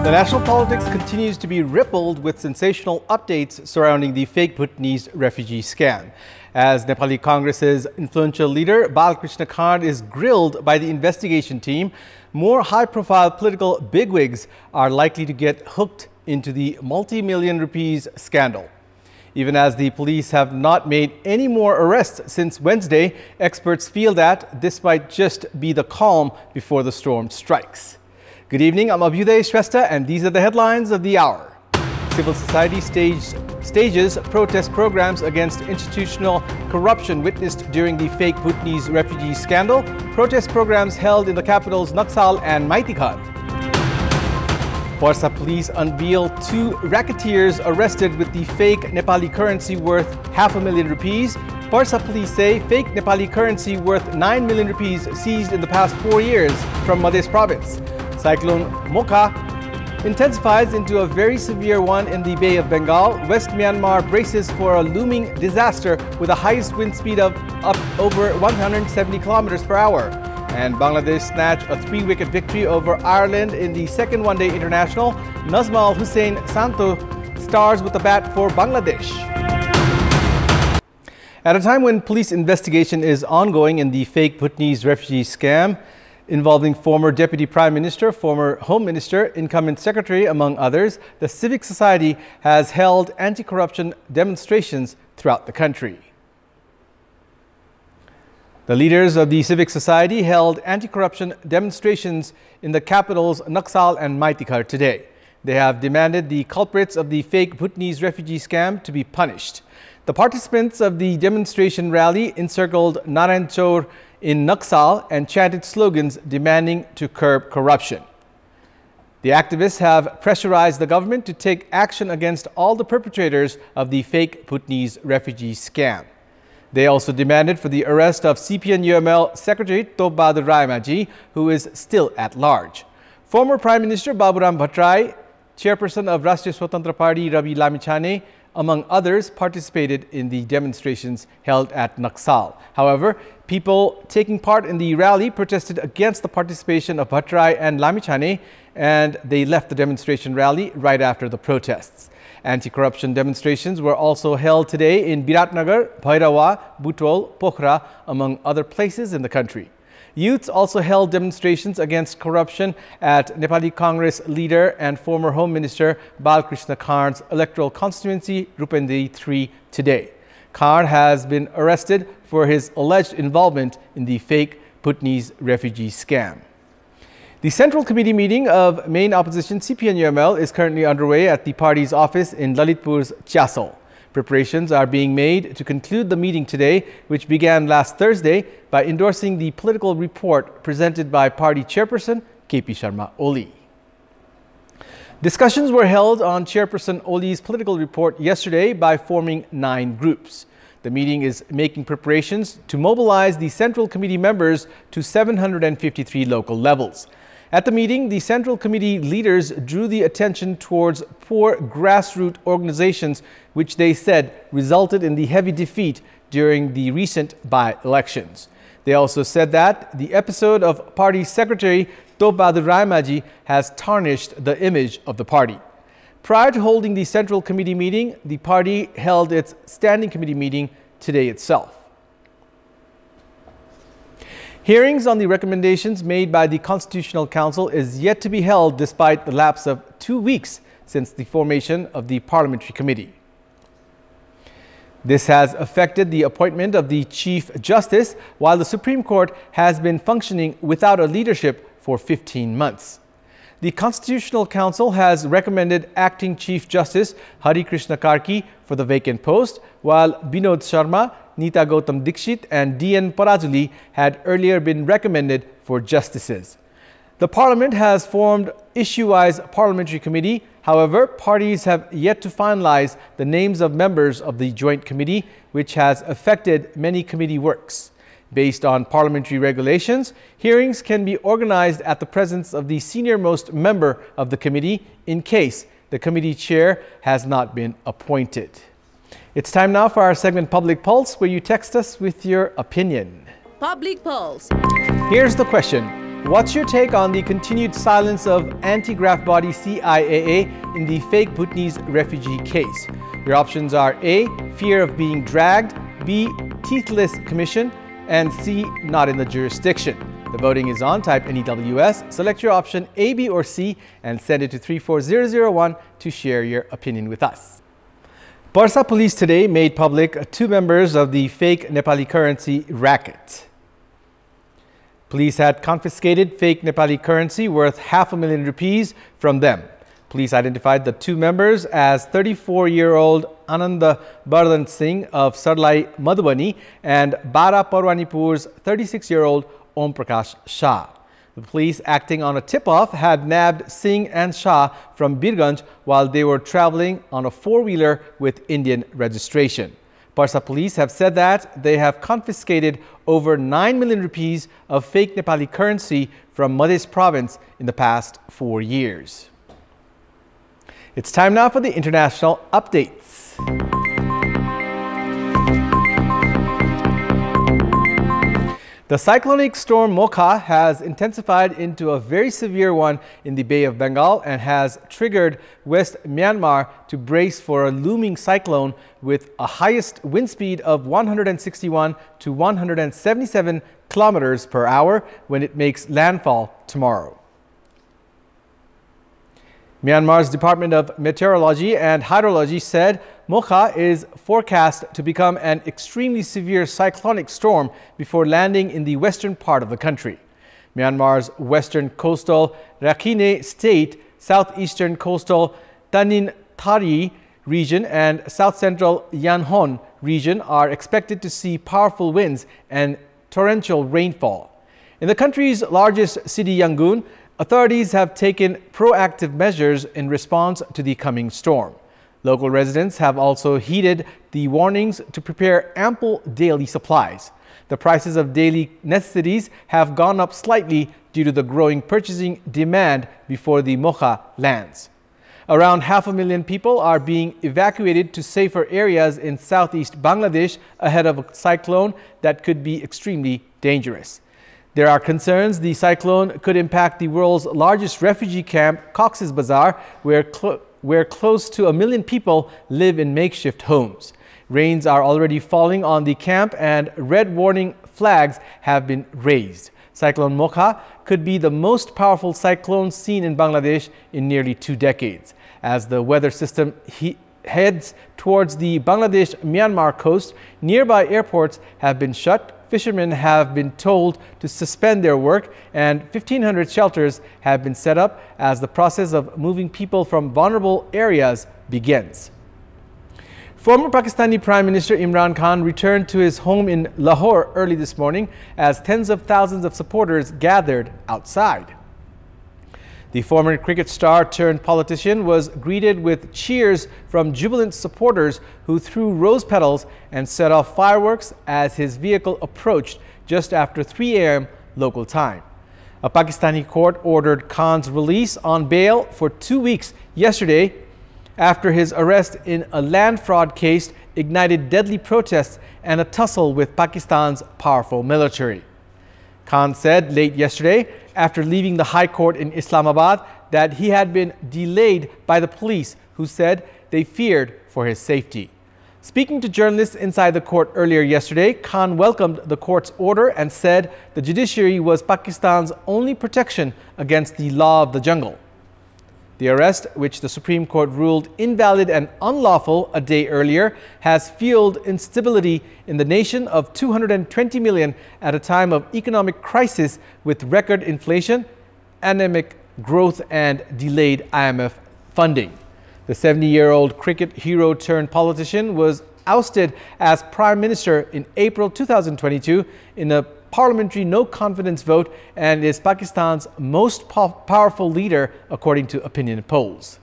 The national politics continues to be rippled with sensational updates surrounding the fake Bhutanese refugee scam. As Nepali Congress's influential leader Balkrishna Khan is grilled by the investigation team, more high-profile political bigwigs are likely to get hooked into the multi-million rupees scandal. Even as the police have not made any more arrests since Wednesday, experts feel that this might just be the calm before the storm strikes. Good evening, I'm Abhyuday Shrestha and these are the headlines of the hour. Civil society stages protest programs against institutional corruption witnessed during the fake Bhutanese refugee scandal. Protest programs held in the capitals Naxal and Maitikhar. Parsa police unveil 2 racketeers arrested with the fake Nepali currency worth ₹500,000 rupees. Parsa police say fake Nepali currency worth 9 million rupees seized in the past 4 years from Madhya province. Cyclone Mocha intensifies into a very severe one in the Bay of Bengal. West Myanmar braces for a looming disaster with a highest wind speed of up over 170 kilometers per hour. And Bangladesh snatched a 3-wicket victory over Ireland in the second one-day international. Nazmal Hussain Santo stars with the bat for Bangladesh. At a time when police investigation is ongoing in the fake Bhutanese refugee scam, involving former Deputy Prime Minister, former Home Minister, Incumbent Secretary, among others, the civic society has held anti-corruption demonstrations throughout the country. The leaders of the civic society held anti-corruption demonstrations in the capitals Naxal and Maitikhar today. They have demanded the culprits of the fake Bhutanese refugee scam to be punished. The participants of the demonstration rally encircled Narayan Chowr in Naxal and chanted slogans demanding to curb corruption. The activists have pressurized the government to take action against all the perpetrators of the fake Bhutanese refugee scam. They also demanded for the arrest of CPN-UML Secretary Top Bahadur Raemaji, who is still at large. Former Prime Minister Baburam Bhattarai, Chairperson of Rashtriya Swatantra Party Ravi Lamichhane, among others, participated in the demonstrations held at Naxal. However, people taking part in the rally protested against the participation of Bhattarai and Lamichhane, and they left the demonstration rally right after the protests. Anti-corruption demonstrations were also held today in Biratnagar, Bhairawa, Butol, Pokhara, among other places in the country. Youths also held demonstrations against corruption at Nepali Congress leader and former Home Minister Balkrishna Khan's electoral constituency, Rupendri 3, today. Khan has been arrested for his alleged involvement in the fake Bhutanese refugee scam. The Central Committee meeting of main opposition CPN-UML is currently underway at the party's office in Lalitpur's Chasol. Preparations are being made to conclude the meeting today, which began last Thursday by endorsing the political report presented by party chairperson KP Sharma Oli. Discussions were held on Chairperson Oli's political report yesterday by forming 9 groups. The meeting is making preparations to mobilize the Central Committee members to 753 local levels. At the meeting, the Central Committee leaders drew the attention towards poor grassroots organizations, which they said resulted in the heavy defeat during the recent by-elections. They also said that the episode of Party Secretary Top Bahadur Raemaji has tarnished the image of the party. Prior to holding the Central Committee meeting, the party held its Standing Committee meeting today itself. Hearings on the recommendations made by the Constitutional Council is yet to be held despite the lapse of 2 weeks since the formation of the Parliamentary Committee. This has affected the appointment of the Chief Justice, while the Supreme Court has been functioning without a leadership for 15 months. The Constitutional Council has recommended Acting Chief Justice Hari Krishna Karki for the vacant post, while Binod Sharma, Nita Gautam Dikshit and D.N. Parajuli had earlier been recommended for justices. The Parliament has formed issue-wise Parliamentary Committee. However, parties have yet to finalize the names of members of the Joint Committee, which has affected many committee works. Based on parliamentary regulations, hearings can be organized at the presence of the senior-most member of the committee in case the committee chair has not been appointed. It's time now for our segment Public Pulse, where you text us with your opinion. Public Pulse. Here's the question. What's your take on the continued silence of anti-graft body CIAA in the fake Bhutanese refugee case? Your options are A. Fear of being dragged, B. Teethless commission, and C. Not in the jurisdiction. The voting is on. Type NEWS, select your option A, B, or C, and send it to 34001 to share your opinion with us. Parsa police today made public 2 members of the fake Nepali currency racket. Police had confiscated fake Nepali currency worth ₹500,000 rupees from them. Police identified the 2 members as 34-year-old Ananda Bardhan Singh of Sarlai, Madhubani, and Bara Parwanipur's 36-year-old Om Prakash Shah. The police, acting on a tip-off, had nabbed Singh and Shah from Birganj while they were traveling on a 4-wheeler with Indian registration. Parsa police have said that they have confiscated over 9 million rupees of fake Nepali currency from Madhya province in the past 4 years. It's time now for the international updates. The cyclonic storm Mokha has intensified into a very severe one in the Bay of Bengal and has triggered West Myanmar to brace for a looming cyclone with a highest wind speed of 161 to 177 kilometers per hour when it makes landfall tomorrow. Myanmar's Department of Meteorology and Hydrology said Mokha is forecast to become an extremely severe cyclonic storm before landing in the western part of the country. Myanmar's western coastal Rakhine State, southeastern coastal Tanin-Thari region and south-central Yanhon region are expected to see powerful winds and torrential rainfall. In the country's largest city, Yangon, authorities have taken proactive measures in response to the coming storm. Local residents have also heeded the warnings to prepare ample daily supplies. The prices of daily necessities have gone up slightly due to the growing purchasing demand before the Mokha lands. Around 500,000 people are being evacuated to safer areas in southeast Bangladesh ahead of a cyclone that could be extremely dangerous. There are concerns the cyclone could impact the world's largest refugee camp, Cox's Bazar, where close to 1 million people live in makeshift homes. Rains are already falling on the camp and red warning flags have been raised. Cyclone Mokha could be the most powerful cyclone seen in Bangladesh in nearly 2 decades. As the weather system heads towards the Bangladesh-Myanmar coast, nearby airports have been shut. Fishermen have been told to suspend their work and 1,500 shelters have been set up as the process of moving people from vulnerable areas begins. Former Pakistani Prime Minister Imran Khan returned to his home in Lahore early this morning as tens of thousands of supporters gathered outside. The former cricket star turned politician was greeted with cheers from jubilant supporters who threw rose petals and set off fireworks as his vehicle approached just after 3 a.m. local time. A Pakistani court ordered Khan's release on bail for 2 weeks yesterday after his arrest in a land fraud case ignited deadly protests and a tussle with Pakistan's powerful military. Khan said late yesterday, after leaving the High Court in Islamabad, that he had been delayed by the police, who said they feared for his safety. Speaking to journalists inside the court earlier yesterday, Khan welcomed the court's order and said the judiciary was Pakistan's only protection against the law of the jungle. The arrest, which the Supreme Court ruled invalid and unlawful a day earlier, has fueled instability in the nation of 220 million at a time of economic crisis with record inflation, anemic growth and delayed IMF funding. The 70-year-old cricket hero turned politician was ousted as Prime Minister in April 2022 in a parliamentary no-confidence vote and is Pakistan's most powerful leader according to opinion polls.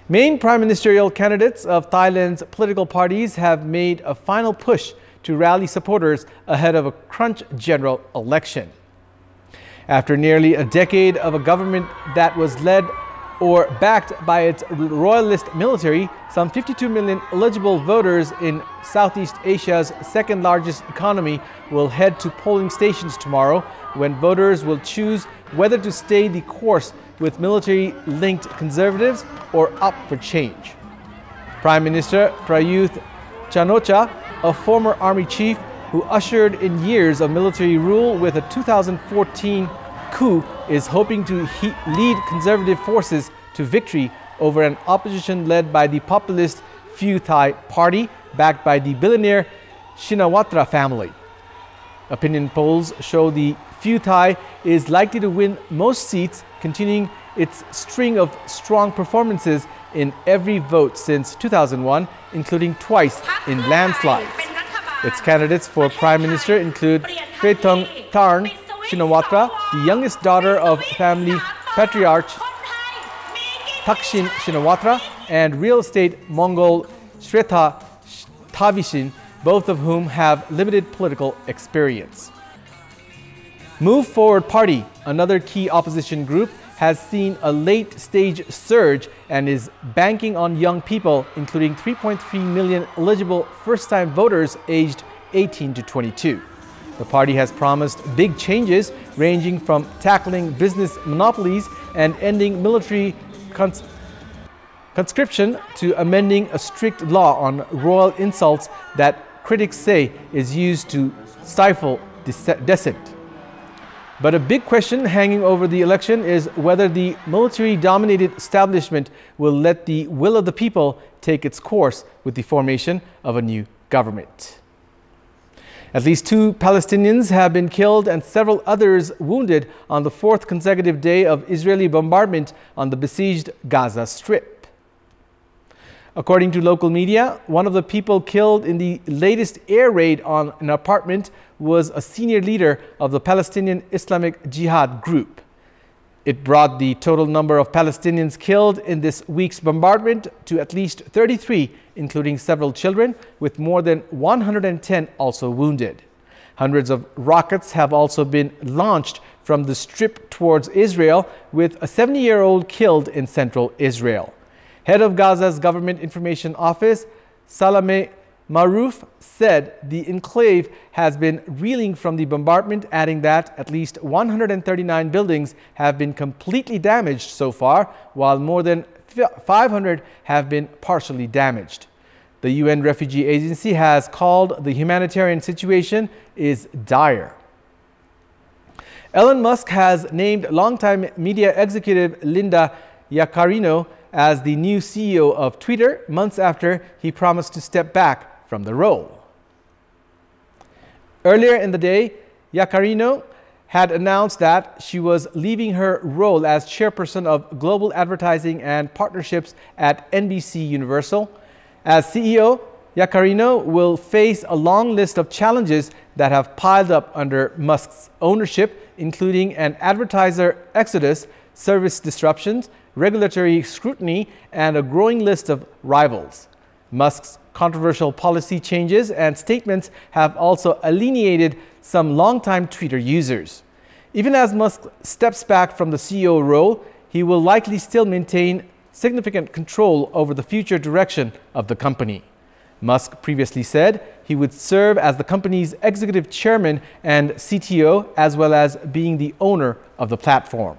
Main prime ministerial candidates of Thailand's political parties have made a final push to rally supporters ahead of a crunch general election. After nearly a decade of a government that was led or backed by its royalist military, some 52 million eligible voters in Southeast Asia's second largest economy will head to polling stations tomorrow, when voters will choose whether to stay the course with military-linked conservatives or opt for change. Prime Minister Prayuth Chan-o-cha, a former army chief who ushered in years of military rule with a 2014 coup, is hoping to lead conservative forces to victory over an opposition led by the populist Pheu Thai party, backed by the billionaire Shinawatra family. Opinion polls show the Pheu Thai is likely to win most seats, continuing its string of strong performances in every vote since 2001, including twice in landslides. Its candidates for Prime Minister include Phaethong Tharn Shinawatra, the youngest daughter of family patriarch Thaksin Shinawatra, and real estate Mongol Shreta Thavisin, both of whom have limited political experience. Move Forward Party, another key opposition group, has seen a late-stage surge and is banking on young people, including 3.3 million eligible first-time voters aged 18 to 22. The party has promised big changes, ranging from tackling business monopolies and ending military conscription to amending a strict law on royal insults that critics say is used to stifle dissent. But a big question hanging over the election is whether the military-dominated establishment will let the will of the people take its course with the formation of a new government. At least 2 Palestinians have been killed and several others wounded on the 4th consecutive day of Israeli bombardment on the besieged Gaza Strip. According to local media, one of the people killed in the latest air raid on an apartment was a senior leader of the Palestinian Islamic Jihad group. It brought the total number of Palestinians killed in this week's bombardment to at least 33, including several children, with more than 110 also wounded. Hundreds of rockets have also been launched from the strip towards Israel, with a 70-year-old killed in central Israel. Head of Gaza's Government Information Office, Salameh Marouf, said the enclave has been reeling from the bombardment, adding that at least 139 buildings have been completely damaged so far, while more than 500 have been partially damaged. The UN Refugee Agency has called the humanitarian situation is dire. Elon Musk has named longtime media executive Linda Yaccarino as the new CEO of Twitter, months after he promised to step back from the role. Earlier in the day, Yaccarino had announced that she was leaving her role as chairperson of global advertising and partnerships at NBC Universal. As CEO, Yaccarino will face a long list of challenges that have piled up under Musk's ownership, including an advertiser exodus, service disruptions, regulatory scrutiny, and a growing list of rivals. Musk's controversial policy changes and statements have also alienated some longtime Twitter users. Even as Musk steps back from the CEO role, he will likely still maintain significant control over the future direction of the company. Musk previously said he would serve as the company's executive chairman and CTO, as well as being the owner of the platform.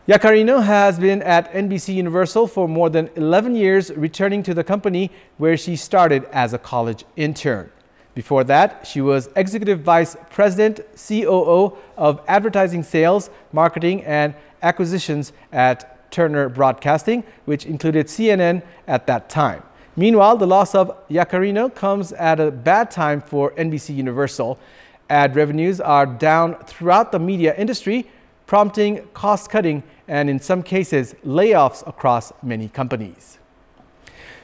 Yaccarino has been at NBC Universal for more than 11 years, returning to the company where she started as a college intern. Before that, she was Executive Vice President, COO of Advertising Sales, Marketing and Acquisitions at Turner Broadcasting, which included CNN at that time. Meanwhile, the loss of Yaccarino comes at a bad time for NBC Universal. Ad revenues are down throughout the media industry, prompting cost-cutting and, in some cases, layoffs across many companies.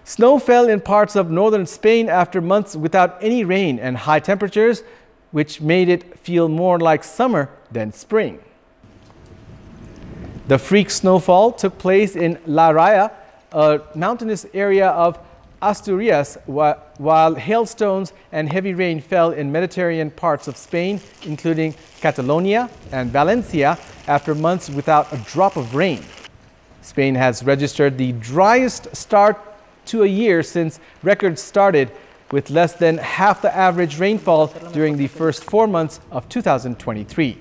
Snow fell in parts of northern Spain after months without any rain and high temperatures, which made it feel more like summer than spring. The freak snowfall took place in La Raya, a mountainous area of Asturias, while hailstones and heavy rain fell in Mediterranean parts of Spain, including Catalonia and Valencia, after months without a drop of rain. Spain has registered the driest start to a year since records started, with less than half the average rainfall during the first 4 months of 2023.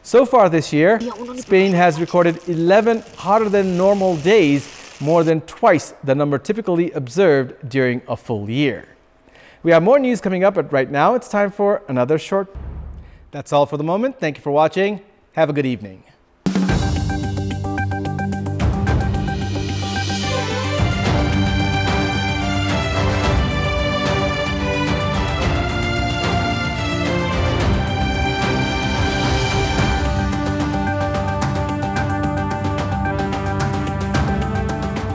So far this year, Spain has recorded 11 hotter than normal days, more than twice the number typically observed during a full year. We have more news coming up, but right now it's time for another short. That's all for the moment. Thank you for watching. Have a good evening.